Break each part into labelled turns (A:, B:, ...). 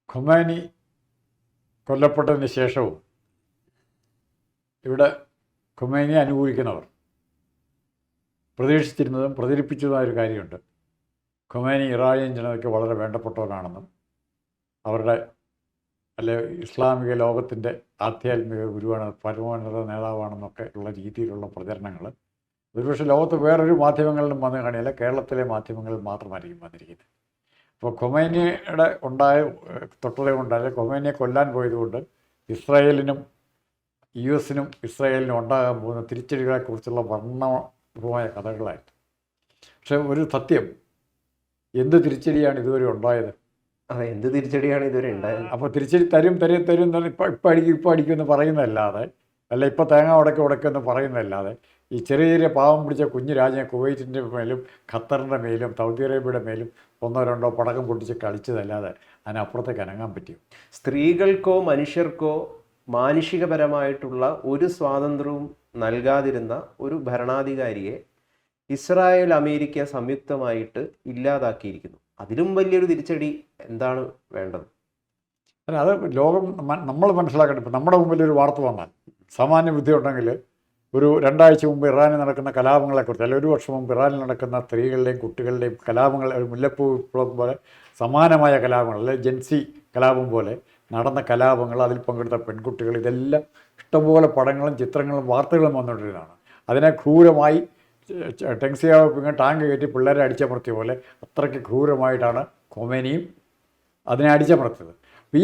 A: Khomeini കൊല്ലപ്പെട്ടതിന് ശേഷവും ഇവിടെ ഖൊമൈനിയെ അനുകൂലിക്കുന്നവർ പ്രതീക്ഷിച്ചിരുന്നതും പ്രചരിപ്പിച്ചതുമായൊരു കാര്യമുണ്ട്. ഖൊമൈനി ഇറാനിയൻ ജനതയ്ക്ക് വളരെ വേണ്ടപ്പെട്ടവനാണെന്നും അവരുടെ ഇസ്ലാമിക ലോകത്തിൻ്റെ ആധ്യാത്മിക ഗുരുവാണ്, പരമോന്നത നേതാവാണെന്നൊക്കെ ഉള്ള രീതിയിലുള്ള പ്രചരണങ്ങൾ ഒരുപക്ഷെ ലോകത്ത് വേറൊരു മാധ്യമങ്ങളിലും വന്നു കാണില്ല, കേരളത്തിലെ മാധ്യമങ്ങളിൽ മാത്രമായിരിക്കും വന്നിരിക്കുന്നത്. അപ്പോൾ ഖൊമൈനിയുടെ തൊട്ടത കൊണ്ട് ഖൊമൈനിയെ കൊല്ലാൻ പോയതുകൊണ്ട് ഇസ്രായേലിനും US-നും ഇസ്രായേലിനും ഉണ്ടാകാൻ പോകുന്ന തിരിച്ചടികളെക്കുറിച്ചുള്ള വർണ്ണമായ കഥകളായിട്ട്. പക്ഷെ ഒരു സത്യം, എന്ത് തിരിച്ചടിയാണ് ഇതുവരെ ഉണ്ടായത്?
B: എന്ത് തിരിച്ചടിയാണ് ഇതുവരെ ഉണ്ടായത്?
A: അപ്പോൾ തിരിച്ചടി തരും ഇപ്പം അടിക്കുമെന്ന് പറയുന്നതല്ലാതെ, ഇപ്പം തേങ്ങ ഉടക്കുമെന്ന് പറയുന്നതല്ലാതെ, ഈ ചെറിയ ചെറിയ പാവം പിടിച്ച കുഞ്ഞു രാജ്യം കുവൈറ്റിൻ്റെ മേലും ഖത്തറിൻ്റെ മേലും സൗദി അറേബ്യയുടെ മേലും ഒന്നോ രണ്ടോ പടക്കം പൊട്ടിച്ച് കളിച്ചതല്ലാതെ അതിനപ്പുറത്തേക്ക് അനങ്ങാൻ പറ്റും?
B: സ്ത്രീകൾക്കോ മനുഷ്യർക്കോ മാനുഷികപരമായിട്ടുള്ള ഒരു സ്വാതന്ത്ര്യവും നൽകാതിരുന്ന ഒരു ഭരണാധികാരിയെ ഇസ്രായേൽ അമേരിക്ക സംയുക്തമായിട്ട് ഇല്ലാതാക്കിയിരിക്കുന്നു. അതിലും വലിയൊരു തിരിച്ചടി എന്താണ് വേണ്ടത്?
A: അത് ലോകം നമ്മൾ മനസ്സിലാക്കേണ്ടത്. ഇപ്പം നമ്മുടെ മുമ്പിൽ ഒരു വാർത്ത വന്നാൽ, സാമാന്യ ബുദ്ധി ഉണ്ടെങ്കിൽ, ഒരു 2 ആഴ്ച മുമ്പ് ഇറാനിൽ നടക്കുന്ന കലാപങ്ങളെക്കുറിച്ച്, അല്ലെങ്കിൽ 1 വർഷം മുമ്പ് ഇറാനിൽ നടക്കുന്ന സ്ത്രീകളുടെയും കുട്ടികളുടെയും കലാപങ്ങൾ, മുല്ലപ്പൂ വിപ്ലവം പോലെ സമാനമായ കലാപങ്ങൾ, അല്ലെങ്കിൽ ജെൻസി കലാപം പോലെ നടന്ന കലാപങ്ങൾ, അതിൽ പങ്കെടുത്ത പെൺകുട്ടികൾ, ഇതെല്ലാം ഇഷ്ടംപോലെ പടങ്ങളും ചിത്രങ്ങളും വാർത്തകളും വന്നുകൊണ്ടിരുന്നതാണ്. അതിനെ ക്രൂരമായി ടെങ്സിയാവ് ടാങ്ക് കയറ്റി പിള്ളേരെ അടിച്ചമർത്തിയ പോലെ അത്രയ്ക്ക് ക്രൂരമായിട്ടാണ് ഖൊമൈനിയും അതിനെ അടിച്ചമർത്തിയത്. ഈ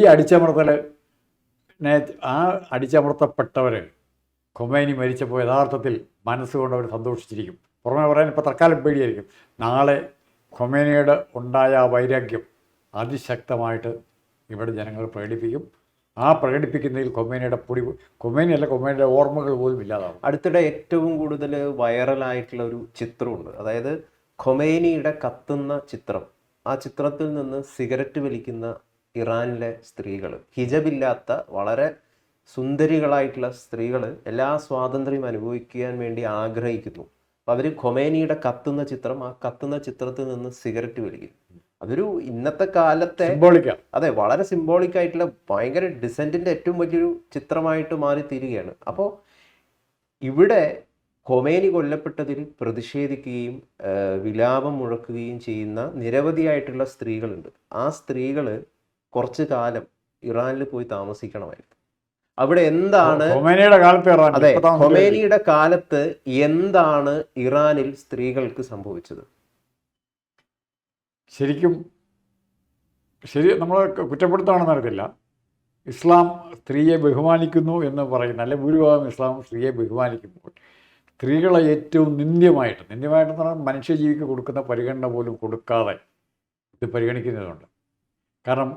A: അടിച്ചമർത്തപ്പെട്ടവർ ഖൊമൈനി മരിച്ചപ്പോൾ യഥാർത്ഥത്തിൽ മനസ്സുകൊണ്ട് അവർ സന്തോഷിച്ചിരിക്കും. പുറമെ പറയാൻ ഇപ്പോൾ തൽക്കാലം പേടിയായിരിക്കും. നാളെ ഖൊമൈനിയുടെ ഉണ്ടായ ആ വൈരാഗ്യം അതിശക്തമായിട്ട് ഇവിടെ ജനങ്ങൾ പ്രകടിപ്പിക്കും. ആ പ്രകടിപ്പിക്കുന്നതിൽ ഖൊമൈനിയുടെ ഓർമ്മകൾ പോലും ഇല്ലാതാവും.
B: അടുത്തിടെ ഏറ്റവും കൂടുതൽ വൈറലായിട്ടുള്ള ഒരു ചിത്രമുണ്ട്. അതായത് ഖൊമൈനിയുടെ കത്തുന്ന ചിത്രം. ആ ചിത്രത്തിൽ നിന്ന് സിഗരറ്റ് വലിക്കുന്ന ഇറാനിലെ സ്ത്രീകൾ, ഹിജബില്ലാത്ത വളരെ സുന്ദരികളായിട്ടുള്ള സ്ത്രീകൾ എല്ലാ സ്വാതന്ത്ര്യം അനുഭവിക്കാൻ വേണ്ടി ആഗ്രഹിക്കുന്നു. അപ്പം അവർ ഖൊമൈനിയുടെ കത്തുന്ന ചിത്രം, ആ കത്തുന്ന ചിത്രത്തിൽ നിന്ന് സിഗരറ്റ് വലിക്കും. അതൊരു ഇന്നത്തെ കാലത്തെ അതെ വളരെ സിംബോളിക് ആയിട്ടുള്ള ഭയങ്കര ഡിസെന്റിന്റെ ഏറ്റവും വലിയൊരു ചിത്രമായിട്ട് മാറി തീരുകയാണ്. അപ്പോൾ ഇവിടെ ഖൊമൈനി കൊല്ലപ്പെട്ടതിൽ പ്രതിഷേധിക്കുകയും വിലാപം മുഴക്കുകയും ചെയ്യുന്ന നിരവധിയായിട്ടുള്ള സ്ത്രീകളുണ്ട്. ആ സ്ത്രീകൾ കുറച്ചു കാലം ഇറാനിൽ പോയി താമസിക്കണമായിരുന്നു. അവിടെ എന്താണ് അതെ ഖൊമൈനിയുടെ കാലത്ത് എന്താണ് ഇറാനിൽ സ്ത്രീകൾക്ക് സംഭവിച്ചത്?
A: ശരി നമ്മൾ കുറ്റപ്പെടുത്താണെന്ന് അറിയില്ല. ഇസ്ലാം സ്ത്രീയെ ബഹുമാനിക്കുന്നു എന്ന് പറയുന്ന, അല്ലെങ്കിൽ ഭൂരിഭാഗം ഇസ്ലാം സ്ത്രീയെ ബഹുമാനിക്കുമ്പോൾ സ്ത്രീകളെ ഏറ്റവും നിന്ദ്യമായിട്ടെന്ന് പറഞ്ഞാൽ മനുഷ്യജീവിക്ക് കൊടുക്കുന്ന പരിഗണന പോലും കൊടുക്കാതെ ഇത് പരിഗണിക്കുന്നതുണ്ട്. കാരണം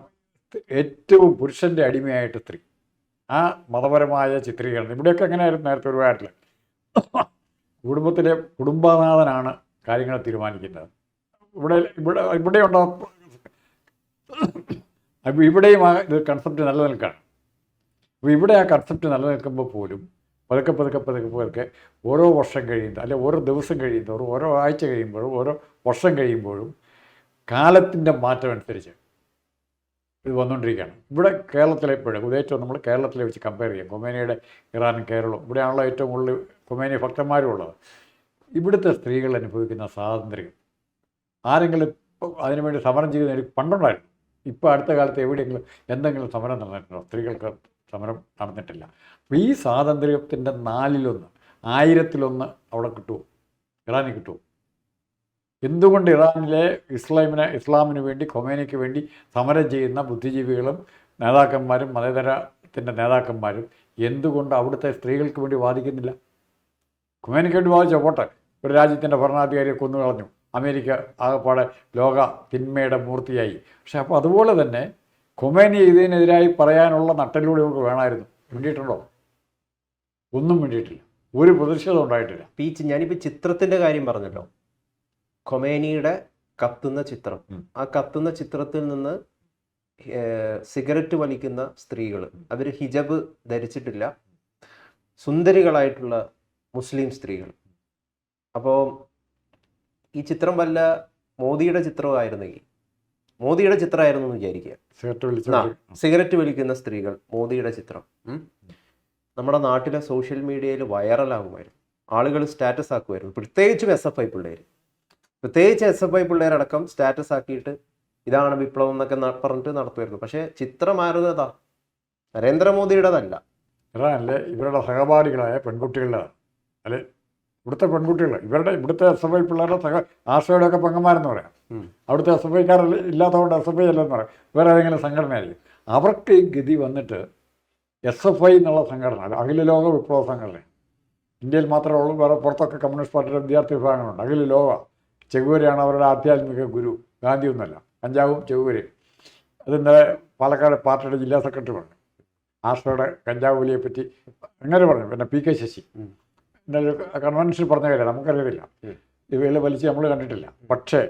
A: ഏറ്റവും പുരുഷൻ്റെ അടിമയായിട്ട് സ്ത്രീ, ആ മതപരമായ ചിത്രീകരണം ഇവിടെയൊക്കെ എങ്ങനെയായിരുന്നു നേരത്തെ ഒരു കാര്യത്തിൽ കുടുംബനാഥനാണ് കാര്യങ്ങളെ തീരുമാനിക്കുന്നത്. ഇവിടെയുണ്ടോ? അപ്പോൾ ഇവിടെയും ആ ഇത് കൺസെപ്റ്റ് നിലനിൽക്കുകയാണ്. അപ്പോൾ ഇവിടെ ആ കൺസെപ്റ്റ് നിലനിൽക്കുമ്പോൾ പോലും പതുക്കെ ഓരോ വർഷം കഴിയുമ്പോൾ, അല്ലെങ്കിൽ ഓരോ ദിവസം കഴിയുമ്പോഴും, ഓരോ ആഴ്ച കഴിയുമ്പോഴും, ഓരോ വർഷം കഴിയുമ്പോഴും കാലത്തിൻ്റെ മാറ്റം അനുസരിച്ച് ഇത് വന്നുകൊണ്ടിരിക്കുകയാണ്. ഇവിടെ കേരളത്തിലെപ്പോഴും ഏറ്റവും നമ്മൾ കേരളത്തിലെ വെച്ച് കമ്പയർ ചെയ്യാം. ഖൊമൈനിയുടെ ഇറാനും കേരളവും ഇവിടെയാണല്ലോ ഏറ്റവും കൂടുതൽ ഖൊമൈനി ഭക്തന്മാരും ഉള്ളത്. ഇവിടുത്തെ സ്ത്രീകൾ അനുഭവിക്കുന്ന സ്വാതന്ത്ര്യം ആരെങ്കിലും അതിനുവേണ്ടി സമരം ചെയ്ത് പണ്ടുണ്ടായിരുന്നു. ഇപ്പോൾ അടുത്ത കാലത്ത് എവിടെയെങ്കിലും എന്തെങ്കിലും സമരം നടന്നിട്ടുണ്ടോ? സ്ത്രീകൾക്ക് സമരം നടന്നിട്ടില്ല. അപ്പോൾ ഈ സ്വാതന്ത്ര്യത്തിൻ്റെ 4/1, 1000-1 അവിടെ കിട്ടുമോ? ഇറാനിൽ കിട്ടുമോ? എന്തുകൊണ്ട് ഇറാനിലെ ഇസ്ലാമിന് വേണ്ടി, ഖൊമൈനിക്ക് വേണ്ടി സമരം ചെയ്യുന്ന ബുദ്ധിജീവികളും നേതാക്കന്മാരും മതേതരത്തിൻ്റെ നേതാക്കന്മാരും എന്തുകൊണ്ട് അവിടുത്തെ സ്ത്രീകൾക്ക് വേണ്ടി വാദിക്കുന്നില്ല? ഖൊമൈനിക്ക് വേണ്ടി വാദിച്ചോ പോട്ടെ, ഒരു രാജ്യത്തിൻ്റെ ഭരണാധികാരിയെ കൊന്നുകളഞ്ഞു, അമേരിക്ക ആകെപ്പാടെ ലോക തിന്മയുടെ മൂർത്തിയായി. പക്ഷെ അപ്പോൾ അതുപോലെ തന്നെ ഖൊമൈനി ഇതിനെതിരായി പറയാനുള്ള നട്ടലിലൂടെ നമുക്ക് വേണമായിരുന്നു. വേണ്ടിയിട്ടുണ്ടോ? ഒന്നും വേണ്ടിയിട്ടില്ല. ഒരു പ്രതിഷേധം ഉണ്ടായിട്ടില്ല.
B: ഞാനിപ്പോൾ ചിത്രത്തിൻ്റെ കാര്യം പറഞ്ഞല്ലോ, ഖൊമൈനിയുടെ കത്തുന്ന ചിത്രം. ആ കത്തുന്ന ചിത്രത്തിൽ നിന്ന് സിഗരറ്റ് വലിക്കുന്ന സ്ത്രീകൾ, അവർ ഹിജബ് ധരിച്ചിട്ടില്ല, സുന്ദരികളായിട്ടുള്ള മുസ്ലിം സ്ത്രീകൾ. അപ്പോൾ ഈ ചിത്രം വല്ല മോദിയുടെ ചിത്രമായിരുന്നെങ്കിൽ മോദിയുടെ ചിത്രമായിരുന്നു എന്ന് വിചാരിക്കുക.
A: സിഗരറ്റ് വലിച്ചു
B: സിഗരറ്റ് വലിക്കുന്ന സ്ത്രീകൾ, മോദിയുടെ ചിത്രം നമ്മുടെ നാട്ടിലെ സോഷ്യൽ മീഡിയയിൽ വൈറലാകുമായിരുന്നു. ആളുകൾ സ്റ്റാറ്റസ് ആക്കുമായിരുന്നു. പ്രത്യേകിച്ചും SFI പിള്ളേർ, പ്രത്യേകിച്ച് SFI പിള്ളേരടക്കം സ്റ്റാറ്റസ് ആക്കിയിട്ട് ഇതാണ് വിപ്ലവം എന്നൊക്കെ പറഞ്ഞിട്ട് നടത്തുമായിരുന്നു. പക്ഷേ ചിത്രമായിരുന്നതാ നരേന്ദ്രമോദിയുടേതല്ല,
A: ഇറാനിലെ ഇവരുടെ സഹപാഠികളായ പെൺകുട്ടികളുടേതാണ്. അല്ലെ, ഇവിടുത്തെ പെൺകുട്ടികൾ, ഇവിടുത്തെ SFI പിള്ളേരുടെ ആശയുടെയൊക്കെ പെങ്ങന്മാരെന്ന് പറയാം. അവിടുത്തെ SFI ഇല്ലാത്തതുകൊണ്ട് SFI അല്ലെന്ന് പറയാം, വേറെ ഏതെങ്കിലും സംഘടനയായിരിക്കും. അവർക്ക് ഈ ഗതി വന്നിട്ട് SFI എന്നുള്ള സംഘടന, അഖില ലോക വിപ്ലവ സംഘടന, ഇന്ത്യയിൽ മാത്രമേ ഉള്ളൂ, വേറെ പുറത്തൊക്കെ കമ്മ്യൂണിസ്റ്റ് പാർട്ടിയുടെ വിദ്യാർത്ഥി വിഭാഗങ്ങളുണ്ട്. അഖില ലോക, ചെഗുവേരയാണ് അവരുടെ ആധ്യാത്മിക ഗുരു, ഗാന്ധിയൊന്നുമല്ല, കഞ്ചാവും ചെഗുവേരയും. അത് ഇന്നലെ പാലക്കാട് പാർട്ടിയുടെ ജില്ലാ സെക്രട്ടറി പറഞ്ഞു, ആശ്രയുടെ കഞ്ചാവ് വലിയെ പറ്റി അങ്ങനെ പറഞ്ഞു. പിന്നെ PK ശശി ഇന്നലെ കൺവെൻഷനിൽ പറഞ്ഞ കാര്യം നമുക്കറിയത്തില്ല, ഇവയിൽ വലിച്ച് നമ്മൾ കണ്ടിട്ടില്ല. പക്ഷേ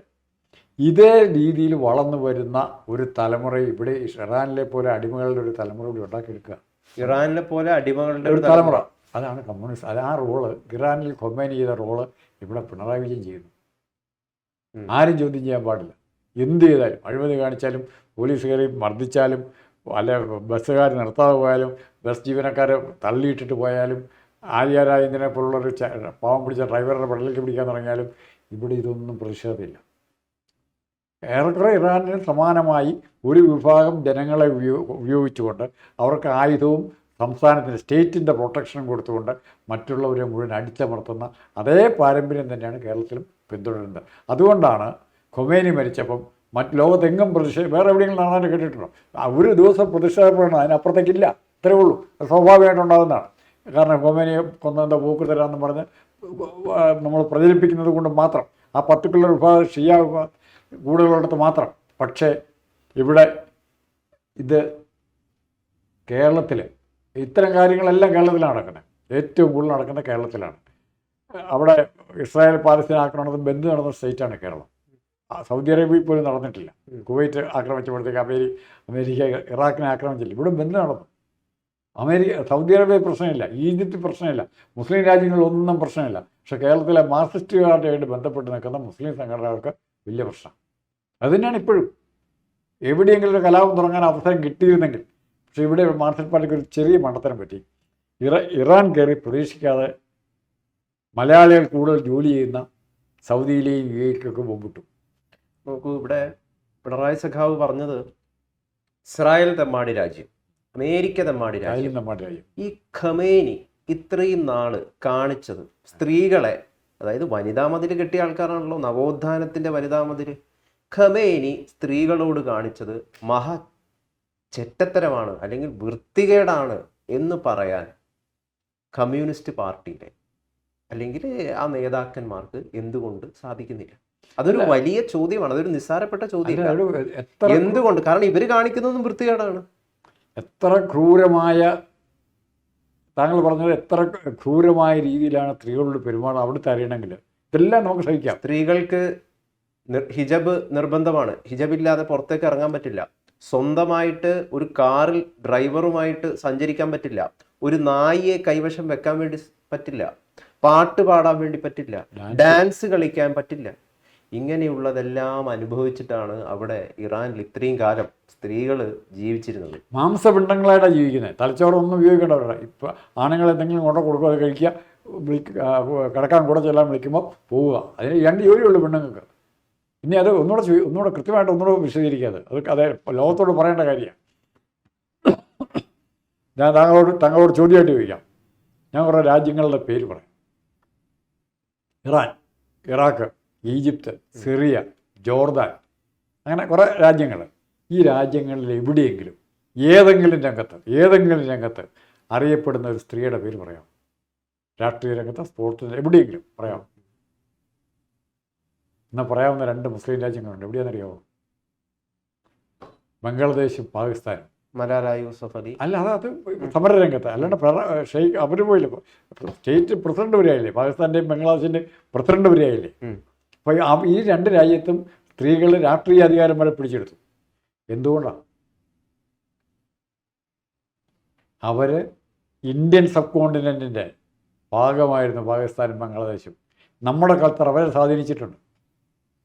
A: ഇതേ രീതിയിൽ വളർന്നു വരുന്ന ഒരു തലമുറ ഇവിടെ ഇറാനിലെ പോലെ അടിമകളുടെ ഒരു തലമുറ കൂടി ഉണ്ടാക്കിയെടുക്കുക.
B: ഇറാനിലെ പോലെ അടിമകളുടെ
A: ഒരു തലമുറ, അതാണ് കമ്മ്യൂണിസ്റ്റ്. അത് ആ റോള് ഇറാനിൽ ഖൊമൈനി ചെയ്ത റോള് ഇവിടെ പിണറായി വിജയൻ ചെയ്യുന്നു. ആരും ചോദ്യം ചെയ്യാൻ പാടില്ല. എന്ത് ചെയ്താലും, അഴിമതി കാണിച്ചാലും, പോലീസുകാരെ മർദ്ദിച്ചാലും, അല്ലെ ബസ്സുകാർ നിർത്താതെ പോയാലും, ബസ് ജീവനക്കാരെ തള്ളിയിട്ടിട്ട് പോയാലും, ആര്യ രാജേന്ദ്രനെ പോലുള്ളൊരു പാവം പിടിച്ച ഡ്രൈവറുടെ പെടലേക്ക് പിടിക്കാൻ തുടങ്ങിയാലും ഇവിടെ ഇതൊന്നും പ്രതിഷേധമില്ല. ഏറെക്കുറെ ഇറാനിന് സമാനമായി ഒരു വിഭാഗം ജനങ്ങളെ ഉപയോഗിച്ചുകൊണ്ട് അവർക്ക് ആയുധവും സംസ്ഥാനത്തിന് സ്റ്റേറ്റിൻ്റെ പ്രൊട്ടക്ഷനും കൊടുത്തുകൊണ്ട് മറ്റുള്ളവരെ മുഴുവൻ അടിച്ചമർത്തുന്ന അതേ പാരമ്പര്യം തന്നെയാണ് കേരളത്തിലും പിന്തുടരുന്നത്. അതുകൊണ്ടാണ് ഖൊമൈനി മരിച്ചപ്പം ലോകത്തെങ്ങും വേറെ എവിടെയെങ്കിലും നടന്നാലും കേട്ടിട്ടുണ്ടോ? ഒരു ദിവസം പ്രതിഷേധപ്പെടണം, അതിനപ്പുറത്തേക്കില്ല, ഇത്രയേ ഉള്ളൂ. സ്വാഭാവികമായിട്ടുണ്ടാകുന്നതാണ്. കാരണം ഖൊമൈനിയെ കൊന്നെന്താ പോക്ക് തരാമെന്ന് പറഞ്ഞ് നമ്മൾ പ്രചരിപ്പിക്കുന്നത് കൊണ്ട് മാത്രം, ആ പർട്ടിക്കുലർ വിഭാഗം ഷിയ കൂടുതലുള്ളിടത്ത് മാത്രം. പക്ഷേ ഇവിടെ ഇത് കേരളത്തിൽ ഇത്തരം കാര്യങ്ങളെല്ലാം കേരളത്തിലാണ് നടക്കുന്നത്. ഏറ്റവും കൂടുതൽ നടക്കുന്നത് കേരളത്തിലാണ്. അവിടെ ഇസ്രായേൽ പാലസ്തീൻ ആക്രമണത്തിൽ ബന്ധു നടന്ന സ്റ്റേറ്റാണ് കേരളം. സൗദി അറേബ്യയിൽ പോലും നടന്നിട്ടില്ല. കുവൈറ്റ് ആക്രമിച്ചപ്പോഴത്തേക്ക് അമേരിക്ക ഇറാഖിനെ ആക്രമിച്ചില്ല. ഇവിടെ ബന്ധു നടന്നു. സൗദി അറേബ്യ പ്രശ്നമില്ല, ഈജിപ്ത് പ്രശ്നമില്ല, മുസ്ലിം രാജ്യങ്ങളിലൊന്നും പ്രശ്നമില്ല. പക്ഷേ കേരളത്തിലെ മാർക്സിസ്റ്റുകാരുമായിട്ട് ബന്ധപ്പെട്ട് നിൽക്കുന്ന മുസ്ലിം സംഘടനകൾക്ക് വലിയ പ്രശ്നം. അത് തന്നെയാണ് ഇപ്പോഴും. എവിടെയെങ്കിലും ഒരു കലാപം തുടങ്ങാൻ അവസരം കിട്ടിയിരുന്നെങ്കിൽ, പക്ഷേ ഇവിടെ മാർക്സിസ്റ്റ് പാർട്ടിക്ക് ഒരു ചെറിയ മണ്ടത്തരം പറ്റി. ഇറാൻ കയറി പ്രതീക്ഷിക്കാതെ മലയാളികൾ കൂടുതൽ ജോലി ചെയ്യുന്ന സൗദിയിലെയും UAE മുമ്പിട്ടു.
B: നോക്കൂ, ഇവിടെ പിണറായി സഖാവ് പറഞ്ഞത് ഇസ്രായേൽ തെമ്മാടി രാജ്യം, അമേരിക്ക തെമ്മാടി രാജ്യം. ഈ ഖമേനി ഇത്രയും നാള് കാണിച്ചത് സ്ത്രീകളെ, അതായത് വനിതാ മതിൽ കെട്ടിയ ആൾക്കാരാണല്ലോ, നവോത്ഥാനത്തിന്റെ വനിതാ മതിൽ. ഖമേനി സ്ത്രീകളോട് കാണിച്ചത് മഹാ ചെറ്റത്തരമാണ് അല്ലെങ്കിൽ വൃത്തികേടാണ് എന്ന് പറയാൻ കമ്മ്യൂണിസ്റ്റ് പാർട്ടിയിലെ അല്ലെങ്കിൽ ആ നേതാക്കന്മാർക്ക് എന്തുകൊണ്ട് സാധിക്കുന്നില്ല? അതൊരു വലിയ ചോദ്യമാണ്, അതൊരു നിസ്സാരപ്പെട്ട ചോദ്യമല്ല. എന്തുകൊണ്ട്? കാരണം ഇവർ കാണിക്കുന്നതും വൃത്തികേടാണ്.
A: എത്ര ക്രൂരമായ, താങ്കൾ പറഞ്ഞത് എത്ര ക്രൂരമായ രീതിയിലാണ് സ്ത്രീകളോട് പെരുമാറുന്നത് അവിടുത്തെ അറിയണമെങ്കിൽ ഇതെല്ലാം നമുക്ക് സഹിക്കാം.
B: സ്ത്രീകൾക്ക് ഹിജബ് നിർബന്ധമാണ്, ഹിജബില്ലാതെ പുറത്തേക്ക് ഇറങ്ങാൻ പറ്റില്ല, സ്വന്തമായിട്ട് ഒരു കാറിൽ ഡ്രൈവറുമായിട്ട് സഞ്ചരിക്കാൻ പറ്റില്ല, ഒരു നായിയെ കൈവശം വെക്കാൻ വേണ്ടി പറ്റില്ല, പാട്ട് പാടാൻ വേണ്ടി പറ്റില്ല, ഡാൻസ് കളിക്കാൻ പറ്റില്ല. ഇങ്ങനെയുള്ളതെല്ലാം അനുഭവിച്ചിട്ടാണ് അവിടെ ഇറാനിൽ ഇത്രയും കാലം സ്ത്രീകൾ ജീവിച്ചിരുന്നത്.
A: മാംസപിണ്ഡങ്ങളായിട്ടാണ് ജീവിക്കുന്നത്. തലച്ചോറൊന്നും ഉപയോഗിക്കേണ്ടവരാണ്. ഇപ്പം ആണുങ്ങൾ എന്തെങ്കിലും കൊണ്ടു കൊടുക്കുക, അത് കഴിക്കുക, കിടക്കാൻ കൂടെ ചെല്ലാൻ വിളിക്കുമ്പോൾ പോവുക. അതിന് 2 ജോലിയുള്ളൂ പെണ്ണുങ്ങൾക്ക്. ഇനി അത് ഒന്നുകൂടെ കൃത്യമായിട്ട് ഒന്നുകൂടെ വിശദീകരിക്കാതെ അത് ലോകത്തോട് പറയേണ്ട കാര്യമാണ്. ഞാൻ താങ്കളോട് ചോദ്യമായിട്ട് ചോദിക്കാം. ഞാൻ കുറേ രാജ്യങ്ങളുടെ പേര് പറയാം. Iran, Iraq, Egypt, Syria, Jordan, അങ്ങനെ കുറേ രാജ്യങ്ങൾ. ഈ രാജ്യങ്ങളിൽ എവിടെയെങ്കിലും ഏതെങ്കിലും രംഗത്ത് അറിയപ്പെടുന്ന ഒരു സ്ത്രീയുടെ പേര് പറയാം? രാഷ്ട്രീയ രംഗത്ത്, സ്പോർട്സ്, എവിടെയെങ്കിലും പറയാം? എന്നാൽ പറയാവുന്ന 2 മുസ്ലിം രാജ്യങ്ങളുണ്ട്. എവിടെയാണെന്നറിയാമോ? ബംഗ്ലാദേശും പാകിസ്ഥാനും.
B: മലാല യൂസഫലി
A: അല്ല, അത് സമരരംഗത്ത്, അല്ലാണ്ട് അവർ പോയില്ല. സ്റ്റേറ്റ് പ്രസിഡന്റ് വരെയായില്ലേ? പാകിസ്ഥാൻ്റെയും ബംഗ്ലാദേശിൻ്റെയും പ്രസിഡന്റ് വരെയായില്ലേ? അപ്പോൾ ഈ 2 രാജ്യത്തും സ്ത്രീകൾ രാഷ്ട്രീയ അധികാരം വരെ പിടിച്ചെടുത്തു. എന്തുകൊണ്ടാണ്? അവർ ഇന്ത്യൻ സബ് കോണ്ടിനെൻറ്റിൻ്റെ ഭാഗമായിരുന്നു പാകിസ്ഥാനും ബംഗ്ലാദേശും. നമ്മുടെ കൾച്ചർ അവരെ സ്വാധീനിച്ചിട്ടുണ്ട്.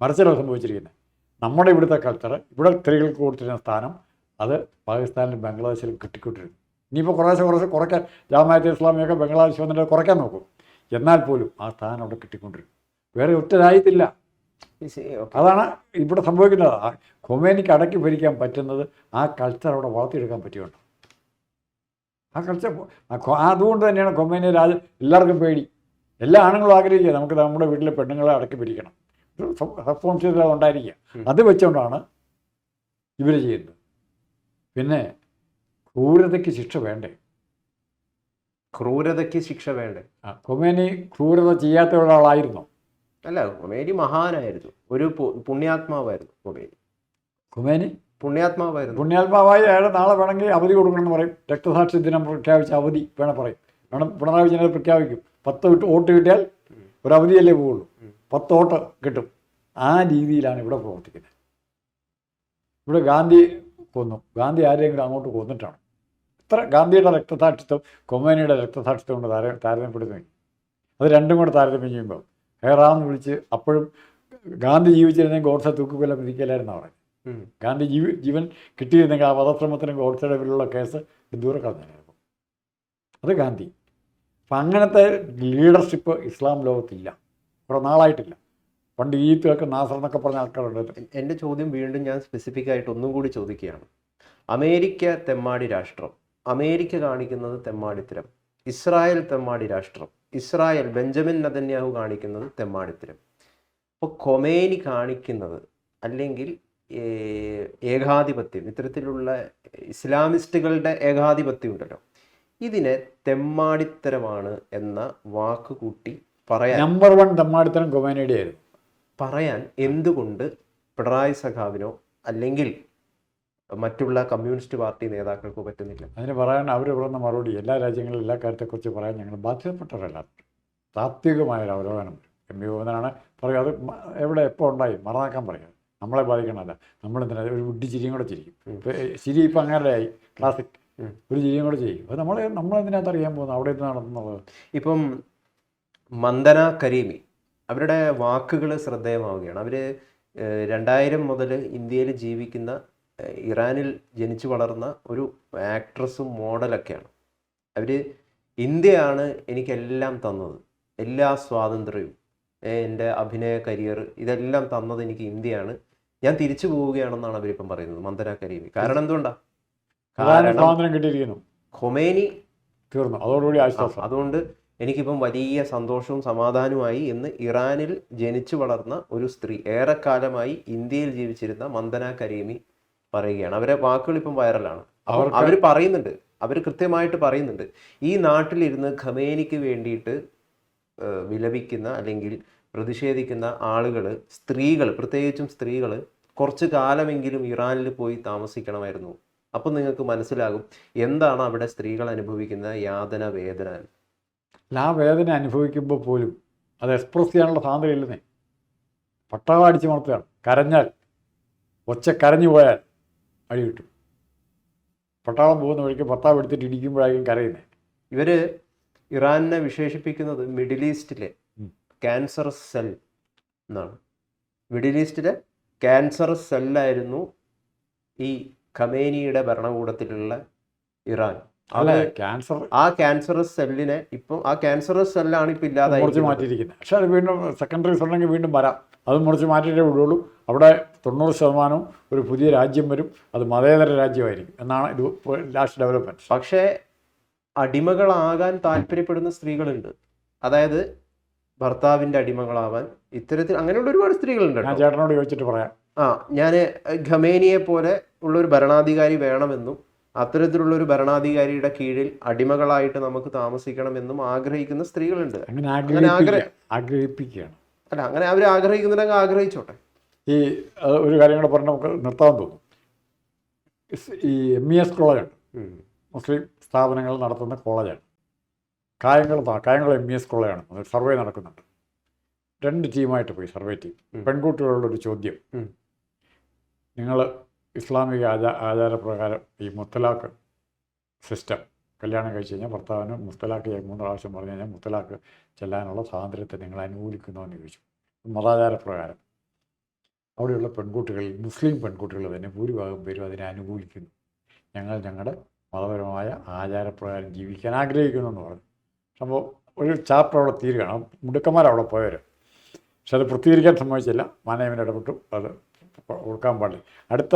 A: മറിച്ചല്ല സംഭവിച്ചിരിക്കുന്നത്. നമ്മുടെ ഇവിടുത്തെ കൾച്ചർ, ഇവിടെ സ്ത്രീകൾക്ക് കൊടുത്തിരുന്ന സ്ഥാനം അത് പാകിസ്ഥാനിലും ബംഗ്ലാദേശിലും കിട്ടിക്കൊണ്ടിരുന്നു. ഇനിയിപ്പോൾ കുറേശ്ശെ കുറയ്ക്കാൻ ജമാഅത്തെ ഇസ്ലാമിയൊക്കെ ബംഗ്ലാദേശ് വന്നിട്ട് കുറയ്ക്കാൻ നോക്കും. എന്നാൽ പോലും ആ സ്ഥാനം അവിടെ കിട്ടിക്കൊണ്ടിരുന്നു. വേറെ ഒറ്റ രാജ്യത്തില്ല. അതാണ് ഇവിടെ സംഭവിക്കുന്നത്. ഖൊമേനിക്ക് അടക്കി ഭരിക്കാൻ പറ്റുന്നത് ആ കൾച്ചർ അവിടെ വളർത്തിയെടുക്കാൻ പറ്റിയുണ്ട്. ആ കൾച്ചർ അതുകൊണ്ട് തന്നെയാണ് ഖൊമേനി എല്ലാവർക്കും പേടി. എല്ലാ ആണുങ്ങളും ആഗ്രഹിക്കുക നമുക്ക് നമ്മുടെ വീട്ടിലെ പെണ്ണുങ്ങളെ അടക്കി ഭരിക്കണം. റെസ്പോൺസിബിലിറ്റി ഉണ്ടായിരിക്കുക. അത് വെച്ചുകൊണ്ടാണ് ഇവർ ചെയ്യുന്നത്. പിന്നെ ക്രൂരതയ്ക്ക് ശിക്ഷ വേണ്ടേ?
B: ക്രൂരതയ്ക്ക് ശിക്ഷ വേണ്ടേ?
A: ഖൊമേനി ക്രൂരത ചെയ്യാത്ത ഒരാളായിരുന്നു.
B: അല്ല, ഖൊമേനി മഹാനായിരുന്നു, ഒരു പുണ്യാത്മാവായിരുന്നു. ഖൊമേനി പുണ്യാത്മാവായി അയാൾ നാളെ വേണമെങ്കിൽ അവധി കൊടുക്കണമെന്ന് പറയും. രക്തസാക്ഷി ദിനം പ്രഖ്യാപിച്ച അവധി പറയും. പിണറായി വിജയൻ പ്രഖ്യാപിക്കും. 10 വോട്ട് കിട്ടിയാൽ ഒരു അവധിയല്ലേ പോവുള്ളൂ. 10 വോട്ട് കിട്ടും. ആ രീതിയിലാണ് ഇവിടെ പ്രവർത്തിക്കുന്നത്. ഇവിടെ ഗാന്ധി കൊന്നു. ഗാന്ധി ആരെങ്കിലും അങ്ങോട്ട് കൊന്നിട്ടാണ്. ഇത്ര ഗാന്ധിയുടെ രക്തസാക്ഷിത്വം ഖൊമേനിയുടെ രക്തസാക്ഷിത്വം കൊണ്ട് താരതമ്യപ്പെടുത്തുന്നു. അത് രണ്ടും കൂടെ താരതമ്യം ചെയ്യുമ്പോൾ ഹെറാന്ന് വിളിച്ച് അപ്പോഴും ഗാന്ധി ജീവിച്ചിരുന്നെങ്കിൽ ഗോഡ്സെ തൂക്കുകൊല്ലം വിധിക്കലായിരുന്നു പറയുന്നത്. ഗാന്ധി ജീവൻ കിട്ടിയിരുന്നെങ്കിൽ ആ വധശ്രമത്തിനും ഗോഡ്സയുടെ പേരിലുള്ള കേസ് ദൂരെ കളഞ്ഞായിരുന്നു. അത് ഗാന്ധി. അപ്പം അങ്ങനത്തെ ലീഡർഷിപ്പ് ഇസ്ലാം ലോകത്തില്ല, കുറേ നാളായിട്ടില്ല. പണ്ട് ഈജിപ്തിലൊക്കെ നാസർ എന്നൊക്കെ പറഞ്ഞ ആൾക്കാരുണ്ട്. എൻ്റെ ചോദ്യം വീണ്ടും ഞാൻ സ്പെസിഫിക് ആയിട്ട് ഒന്നും കൂടി ചോദിക്കുകയാണ്. അമേരിക്ക തെമ്മാടി രാഷ്ട്രം, അമേരിക്ക കാണിക്കുന്നത് തെമ്മാടിത്തരം. ഇസ്രായേൽ തെമ്മാടി രാഷ്ട്രം, ഇസ്രായേൽ ബെഞ്ചമിൻ നെതന്യാഹു കാണിക്കുന്നത് തെമ്മാടിത്തരം. അപ്പോൾ ഖൊമേനി കാണിക്കുന്നത് അല്ലെങ്കിൽ ഏകാധിപത്യം, ഇത്തരത്തിലുള്ള ഇസ്ലാമിസ്റ്റുകളുടെ ഏകാധിപത്യം ഉണ്ടല്ലോ, ഇതിനെ തെമ്മാടിത്തരമാണ് എന്ന വാക്ക് കൂട്ടി പറയാൻ,
A: നമ്പർ 1 തെമ്മാടിത്തരം ഖൊമേനിയുടെ ആയിരുന്നു
B: പറയാൻ എന്തുകൊണ്ട് പിണറായി സഖാവിനോ അല്ലെങ്കിൽ മറ്റുള്ള കമ്മ്യൂണിസ്റ്റ് പാർട്ടി നേതാക്കൾക്കോ പറ്റുന്നില്ല?
A: അതിന് പറയാൻ അവർ പറയുന്ന മറുപടി, എല്ലാ രാജ്യങ്ങളിലും എല്ലാ കാര്യത്തെക്കുറിച്ച് പറയാൻ ഞങ്ങൾ ബാധ്യതപ്പെട്ടവരല്ല. താത്വികമായൊരു അവലോകനം വരും. എം വി ഗോവിന്ദനാണ് പറയുക. അത് എവിടെ എപ്പോൾ ഉണ്ടായി മറന്നാക്കാൻ പറയുക. നമ്മളെ ബാധിക്കണമല്ല. നമ്മളെന്തിനാ ഒരു വിഡ്ഢി ചിരിയും കൂടെ ചിരിക്കും. ചിരി ഇപ്പം അങ്ങനെ ആയി ക്ലാസിക്. ഒരു ചിരിയും കൂടെ ചെയ്യും. അത് നമ്മളെന്തിനകത്ത് അറിയാൻ പോകുന്നത് അവിടെ എന്ത് നടന്നുള്ളത്.
B: ഇപ്പം മന്ദന കരീമി അവരുടെ വാക്കുകൾ ശ്രദ്ധേയമാവുകയാണ്. അവർ 2000 മുതൽ ഇന്ത്യയിൽ ജീവിക്കുന്ന, ഇറാനിൽ ജനിച്ചു വളർന്ന ഒരു ആക്ട്രസും മോഡലൊക്കെയാണ്. അവർ ഇന്ത്യയാണ് എനിക്കെല്ലാം തന്നത്, എല്ലാ സ്വാതന്ത്ര്യവും, എൻ്റെ അഭിനയ കരിയർ ഇതെല്ലാം തന്നത് എനിക്ക് ഇന്ത്യയാണ്, ഞാൻ തിരിച്ചു പോവുകയാണെന്നാണ് അവരിപ്പം പറയുന്നത്, മന്ദന കരീമി. കാരണം എന്തുകൊണ്ടാണ്?
A: സ്വാതന്ത്ര്യം കിട്ടിയിരിക്കുന്നു,
B: ഖൊമേനി
A: തീർന്നു, അതോടുകൂടി ആശ്വാസം.
B: അതുകൊണ്ട് എനിക്കിപ്പം വലിയ സന്തോഷവും സമാധാനവുമായി എന്ന് ഇറാനിൽ ജനിച്ചു വളർന്ന ഒരു സ്ത്രീ, ഏറെക്കാലമായി ഇന്ത്യയിൽ ജീവിച്ചിരുന്ന മന്ദന കരീമി പറയുകയാണ്. അവരെ വാക്കുകൾ ഇപ്പം വൈറലാണ്. അവർ പറയുന്നുണ്ട്, അവർ കൃത്യമായിട്ട് പറയുന്നുണ്ട്, ഈ നാട്ടിലിരുന്ന് ഖൊമേനിക്ക് വേണ്ടിയിട്ട് വിലപിക്കുന്ന അല്ലെങ്കിൽ പ്രതിഷേധിക്കുന്ന ആളുകൾ, സ്ത്രീകൾ, പ്രത്യേകിച്ചും സ്ത്രീകൾ കുറച്ച് കാലമെങ്കിലും ഇറാനിൽ പോയി താമസിക്കണമായിരുന്നു. അപ്പം നിങ്ങൾക്ക് മനസ്സിലാകും എന്താണ് അവിടെ സ്ത്രീകൾ അനുഭവിക്കുന്ന യാതന, വേദന.
A: ആ വേദന അനുഭവിക്കുമ്പോൾ പോലും അത് എക്സ്പ്രസ് ചെയ്യാനുള്ള സ്വാതന്ത്ര്യം ഇല്ലെന്നേ. പട്ടാളം അടിച്ചു മർത്തുകയാണ്. കരഞ്ഞാൽ, കരഞ്ഞു പോയാൽ അടി കിട്ടും. പട്ടാളം പോകുന്ന വഴിക്ക് ഭർത്താവ് എടുത്തിട്ട് ഇടിക്കുമ്പോഴായിരിക്കും കരയുന്നത്.
B: ഇവർ ഇറാനിനെ വിശേഷിപ്പിക്കുന്നത് മിഡിൽ ഈസ്റ്റിലെ ക്യാൻസർ സെൽ എന്നാണ്. മിഡിൽ ഈസ്റ്റിലെ ക്യാൻസർ സെല്ലായിരുന്നു ഈ ഖൊമേനിയുടെ ഭരണകൂടത്തിലുള്ള ഇറാൻ. ആ ക്യാൻസറസ് സെല്ലിനെ ഇപ്പം, ആ ക്യാൻസറസ് സെല്ലാണ് ഇപ്പം ഇല്ലാതായി
A: മുറിച്ച് മാറ്റിയിരിക്കുന്നത്. പക്ഷെ അത് വീണ്ടും സെക്കൻഡറീസ് ഉണ്ടെങ്കിൽ വീണ്ടും വരാം. അത് മുറിച്ച് മാറ്റിയിട്ടേ വിടുള്ളൂ. അവിടെ 90% ഒരു പുതിയ രാജ്യം വരും. അത് മതേതര രാജ്യമായിരിക്കും എന്നാണ് ഇത് ലാസ്റ്റ് ഡെവലപ്മെൻറ്റ്.
B: പക്ഷേ അടിമകളാകാൻ താല്പര്യപ്പെടുന്ന സ്ത്രീകളുണ്ട്. അതായത് ഭർത്താവിൻ്റെ അടിമകളാവാൻ ഇത്തരത്തിൽ അങ്ങനെയുള്ള ഒരുപാട് സ്ത്രീകളുണ്ട്.
A: ഞാൻ ചേട്ടനോട് ചോദിച്ചിട്ട് പറയാം.
B: ഞാൻ ഖൊമേനിയെ പോലെ ഉള്ളൊരു ഭരണാധികാരി വേണമെന്നും അത്തരത്തിലുള്ളൊരു ഭരണാധികാരിയുടെ കീഴിൽ അടിമകളായിട്ട് നമുക്ക് താമസിക്കണമെന്നും ആഗ്രഹിക്കുന്ന സ്ത്രീകളുണ്ട്.
A: അങ്ങനെ ആഗ്രഹിപ്പിക്കുകയാണ്.
B: അല്ല, അങ്ങനെ അവർ ആഗ്രഹിക്കുന്നുണ്ടെങ്കിൽ ആഗ്രഹിച്ചോട്ടെ.
A: ഈ ഒരു കാര്യം കൂടെ പറഞ്ഞാൽ നമുക്ക് നിർത്താൻ തോന്നും. ഈ MES കോളേജുണ്ട്, മുസ്ലിം സ്ഥാപനങ്ങൾ നടത്തുന്ന കോളേജാണ്. കായംകുളം MES കോളേജാണ്. സർവേ നടക്കുന്നുണ്ട്. 2 ടീമായിട്ട് പോയി സർവേ ടീം. പെൺകുട്ടികളുള്ളൊരു ചോദ്യം, നിങ്ങൾ ഇസ്ലാമിക ആചാരപ്രകാരം ഈ മുത്തലാഖ് സിസ്റ്റം, കല്യാണം കഴിച്ച് കഴിഞ്ഞാൽ ഭർത്താവിന് മുത്തലാഖ് 3 പ്രാവശ്യം പറഞ്ഞു കഴിഞ്ഞാൽ മുത്തലാഖ് ചെല്ലാനുള്ള സ്വാതന്ത്ര്യത്തെ നിങ്ങൾ അനുകൂലിക്കുന്നോ എന്ന് ചോദിച്ചു. മതാചാരപ്രകാരം അവിടെയുള്ള പെൺകുട്ടികൾ, മുസ്ലിം പെൺകുട്ടികൾ തന്നെ ഭൂരിഭാഗം പേരും അതിനെ അനുകൂലിക്കുന്നു. ഞങ്ങൾ ഞങ്ങളുടെ മതപരമായ ആചാരപ്രകാരം ജീവിക്കാൻ ആഗ്രഹിക്കുന്നു എന്ന് പറഞ്ഞു. സംഭവം ഒരു ചാപ്റ്റർ അവിടെ തീരുകയാണ്. മുടുക്കന്മാരവിടെ പോയവർ. പക്ഷെ അത് പൂർത്തീകരിക്കാൻ സമ്മതിച്ചില്ല. മാനേജ്മെൻ്റ് ഇടപെട്ടു, അത് കൊടുക്കാൻ പാടില്ല. അടുത്ത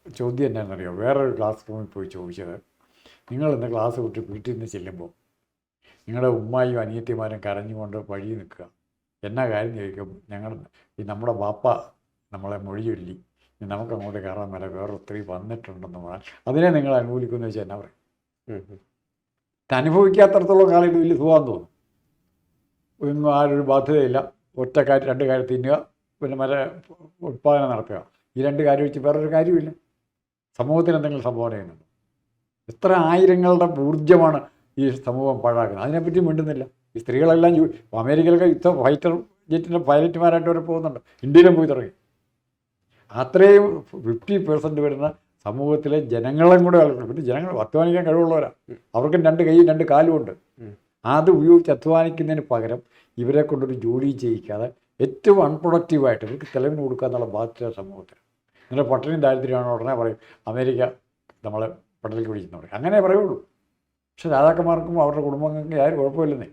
A: ചോദ്യം എന്നാണെന്നറിയോ, വേറൊരു ക്ലാസ് റൂമിൽ പോയി ചോദിച്ചത്, നിങ്ങൾ ഇന്ന് ക്ലാസ് വിട്ട് വീട്ടിൽ നിന്ന് ചെല്ലുമ്പോൾ നിങ്ങളുടെ ഉമ്മായും അനിയത്തിമാരും കരഞ്ഞുകൊണ്ട് വഴി നിൽക്കുക. എന്നാ കാര്യം ചോദിക്കും, ഞങ്ങൾ നമ്മുടെ ബാപ്പ നമ്മളെ മൊഴി ചൊല്ലി നമുക്ക് അങ്ങോട്ട് കയറാൻ മേലെ വേറൊരു സ്ത്രീ വന്നിട്ടുണ്ടെന്ന് പറഞ്ഞാൽ അതിനെ നിങ്ങൾ അനുകൂലിക്കുമെന്ന് വെച്ചാൽ എന്നാ പറയും? അനുഭവിക്കാത്തടത്തോളം കാലം ഇത് വലിയ സുഖം തോന്നും. ഒന്നും ആരൊരു ബാധ്യതയില്ല, ഒറ്റ കാര്യം, 2 കാര്യം തിന്നുക, പിന്നെ ഉത്പാദനം നടത്തുക. ഈ 2 കാര്യം വെച്ച് വേറൊരു കാര്യമില്ല. സമൂഹത്തിന് എന്തെങ്കിലും സംഭാവന ചെയ്യുന്നുണ്ട്? എത്ര ആയിരങ്ങളുടെ ഊർജ്ജമാണ് ഈ സമൂഹം പാഴാക്കുന്നത്. അതിനെപ്പറ്റി മിണ്ടുന്നില്ല. ഈ സ്ത്രീകളെല്ലാം അമേരിക്കയിലൊക്കെ ഫൈറ്റർ ജെറ്റിൻ്റെ പൈലറ്റുമാരായിട്ട് വരെ പോകുന്നുണ്ട്. ഇന്ത്യയിലും പോയി തുടങ്ങി. അത്രയും 50% വരുന്ന സമൂഹത്തിലെ ജനങ്ങളും കൂടെ കളിക്കണം. പിന്നെ ജനങ്ങൾ അധ്വാനിക്കാൻ കഴിവുള്ളവരാണ്. അവർക്കും 2 കൈയും 2 കാലും ഉണ്ട്. അത് ഉപയോഗിച്ച് അധ്വാനിക്കുന്നതിന് പകരം ഇവരെ കൊണ്ടൊരു ജോലി ചെയ്യിക്കാതെ ഏറ്റവും അൺപ്രൊഡക്റ്റീവായിട്ട് ഇവർക്ക് തെളിവിന് കൊടുക്കുക എന്നുള്ള ബാധ്യത സമൂഹത്തിന്. നിങ്ങളുടെ പട്ടിണിയും ദാരിദ്ര്യമാണോ ഉടനെ പറയും അമേരിക്ക നമ്മളെ പട്ടിണിക്ക് പിടിക്കുന്നു പറയും. അങ്ങനെ പറയുള്ളൂ. പക്ഷെ രാജാക്കന്മാർക്കും അവരുടെ കുടുംബങ്ങൾക്കും ആരും കുഴപ്പമില്ലെന്നേ.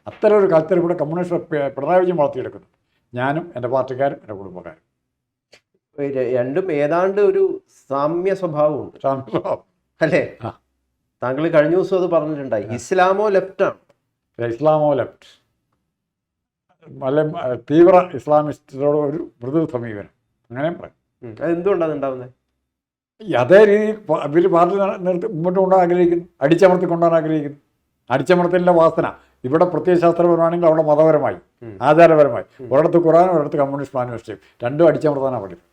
A: അത്തരം ഒരു കൾച്ചർ ഇവിടെ കമ്മ്യൂണിസ്റ്റ് പിണറായി വിജയൻ വളർത്തിയെടുക്കുന്നു. ഞാനും എൻ്റെ പാർട്ടിക്കാരും എൻ്റെ കുടുംബക്കാരും.
B: രണ്ടും ഏതാണ്ട് ഒരു സാമ്യ സ്വഭാവമുണ്ട് അല്ലേ? താങ്കൾ കഴിഞ്ഞ ദിവസം അത് പറഞ്ഞിട്ടുണ്ടായി. ഇസ്ലാമോ ലെഫ്റ്റാണ്?
A: ഇസ്ലാമോ ലെഫ്റ്റ്, നല്ല തീവ്ര ഇസ്ലാമിസ്റ്റോട് ഒരു മൃദു സമീപനം, അങ്ങനെ പറയും.
B: അതെന്തുകൊണ്ടാണ് ഉണ്ടാവുന്നത്?
A: അതേ രീതി ഇവർ പാർട്ടി മുമ്പോട്ട് കൊണ്ടുപോകാൻ ആഗ്രഹിക്കുന്നു, അടിച്ചമർത്തി കൊണ്ടുപോകാൻ ആഗ്രഹിക്കുന്നു. അടിച്ചമർത്തലിൻ്റെ വാസന ഇവിടെ പ്രത്യയശാസ്ത്രപരമാണെങ്കിൽ അവിടെ മതപരമായി, ആചാരപരമായി. ഒരിടത്ത് ഖുറാനും ഒരിടത്ത് കമ്മ്യൂണിസ്റ്റ് മാനിഫെസ്റ്റോയും, രണ്ടും അടിച്ചമർത്താനാണ് പഠിക്കുന്നത്.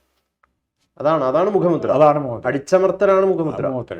B: അതാണ് മുഖമുദ്ര.
A: അതാണ് മുഖമുദ്ര.
B: അടിച്ചമർത്തലാണ് മുഖമുദ്ര.